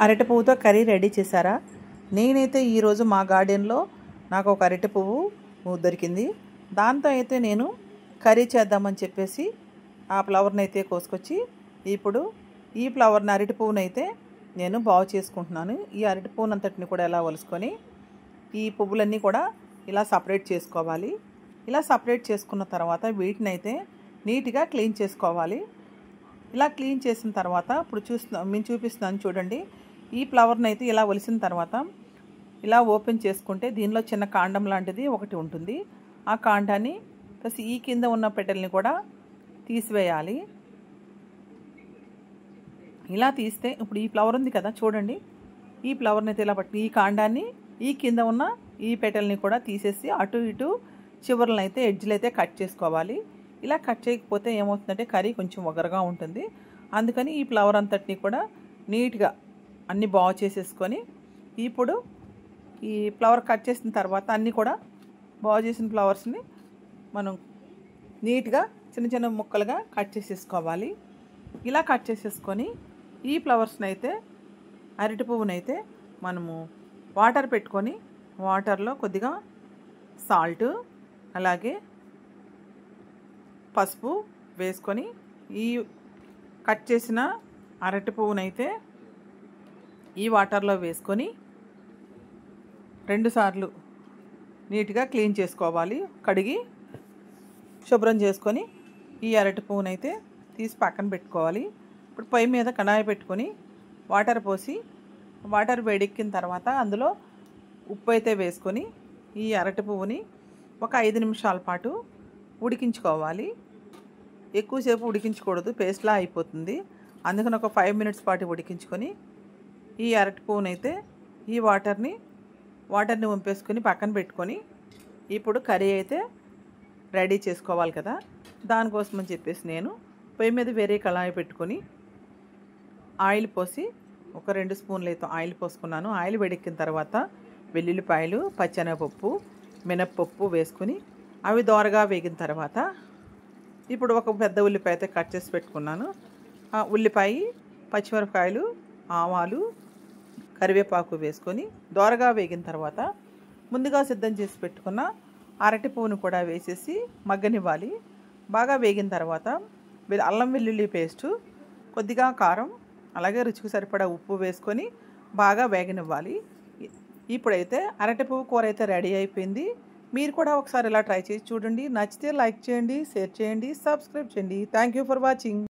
అరటి పువ్వుతో curry ready చేశారా? నేనైతే ఈరోజు మా గార్డెన్లో నాకు ఒక అరటి పువ్వు దొరికింది. దాంతో అయితే నేను కర్రీ చేద్దామని చెప్పేసి ఆ ఫ్లవర్ని అయితే కోసుకొచ్చి ఇప్పుడు ఈ ఫ్లవర్ని అరటి పువ్వునైతే నేను బాగు చేసుకుంటున్నాను. ఈ అరటి పువ్వునంతటిని కూడా ఎలా వలుసుకొని ఈ పువ్వులన్నీ కూడా ఇలా సపరేట్ చేసుకోవాలి. ఇలా సపరేట్ చేసుకున్న తర్వాత వీటిని అయితే నీట్గా క్లీన్ చేసుకోవాలి. ఇలా క్లీన్ చేసిన తర్వాత ఇప్పుడు నేను చూపిస్తున్నాను చూడండి. ఈ ఫ్లవర్ని అయితే ఇలా ఒలిసిన తర్వాత ఇలా ఓపెన్ చేసుకుంటే దీనిలో చిన్న కాండం లాంటిది ఒకటి ఉంటుంది. ఆ కాండాన్ని ప్లస్ ఈ కింద ఉన్న పెటల్ని కూడా తీసివేయాలి. ఇలా తీస్తే ఇప్పుడు ఈ ఫ్లవర్ ఉంది కదా చూడండి, ఈ ఫ్లవర్ని అయితే ఇలా పట్టి ఈ కాండాన్ని ఈ కింద ఉన్న ఈ పెటల్ని కూడా తీసేసి అటు ఇటు చివరలను అయితే ఎడ్జ్లు అయితే కట్ చేసుకోవాలి. ఇలా కట్ చేయకపోతే ఏమవుతుందంటే కర్రీ కొంచెం ఒగరుగా ఉంటుంది. అందుకని ఈ ఫ్లవర్ అంతటిని కూడా నీట్గా అన్నీ బాగు చేసేసుకొని ఇప్పుడు ఈ ఫ్లవర్ కట్ చేసిన తర్వాత అన్నీ కూడా బాగు చేసిన ఫ్లవర్స్ని మనం నీట్గా చిన్న చిన్న ముక్కలుగా కట్ చేసేసుకోవాలి. ఇలా కట్ చేసేసుకొని ఈ ఫ్లవర్స్ని అయితే అరటి పువ్వునైతే మనము వాటర్ పెట్టుకొని వాటర్లో కొద్దిగా సాల్ట్ అలాగే పసుపు వేసుకొని ఈ కట్ చేసిన అరటి పువ్వునైతే ఈ వాటర్లో వేసుకొని 2 సార్లు నీట్గా క్లీన్ చేసుకోవాలి. కడిగి శుభ్రం చేసుకొని ఈ అరటి పువ్వునైతే తీసి పక్కన పెట్టుకోవాలి. ఇప్పుడు పొయ్యి మీద కడాయి పెట్టుకొని వాటర్ పోసి వాటర్ వేడెక్కిన తర్వాత అందులో ఉప్పు అయితే వేసుకొని ఈ అరటి పువ్వుని ఒక 5 నిమిషాల పాటు ఉడికించుకోవాలి. ఎక్కువసేపు ఉడికించకూడదు, పేస్ట్లా అయిపోతుంది. అందుకని ఒక 5 మినిట్స్ పాటు ఉడికించుకొని ఈ అరటి పువ్వునైతే ఈ వాటర్ని వంపేసుకొని పక్కన పెట్టుకొని ఇప్పుడు కర్రీ అయితే రెడీ చేసుకోవాలి కదా. దానికోసం అని చెప్పేసి నేను పొయ్యి మీద వేరే కళాయి పెట్టుకొని ఆయిల్ పోసి ఒక 2 స్పూన్లు అయితే ఆయిల్ పోసుకున్నాను. ఆయిల్ వేడెక్కిన తర్వాత వెల్లుల్లిపాయలు, పచ్చెనగపప్పు, మినప్పప్పు వేసుకొని అవి దోరగా వేగిన తర్వాత ఇప్పుడు ఒక పెద్ద ఉల్లిపాయ అయితే కట్ చేసి పెట్టుకున్నాను. ఆ ఉల్లిపాయ, పచ్చిమిరపకాయలు, ఆవాలు, కరివేపాకు వేసుకొని దోరగా వేగిన తర్వాత ముందుగా సిద్ధం చేసి పెట్టుకున్న అరటి పువ్వును కూడా వేసేసి మగ్గనివ్వాలి. బాగా వేగిన తర్వాత అల్లం వెల్లుల్లి పేస్టు, కొద్దిగా కారం, అలాగే రుచికి సరిపడా ఉప్పు వేసుకొని బాగా వేగనివ్వాలి. ఇప్పుడైతే అరటి పువ్వు కూర అయితే రెడీ అయిపోయింది. మీరు కూడా ఒకసారి ఇలా ట్రై చేసి చూడండి. నచ్చితే లైక్ చేయండి, షేర్ చేయండి, సబ్స్క్రైబ్ చేయండి. Thank you for watching.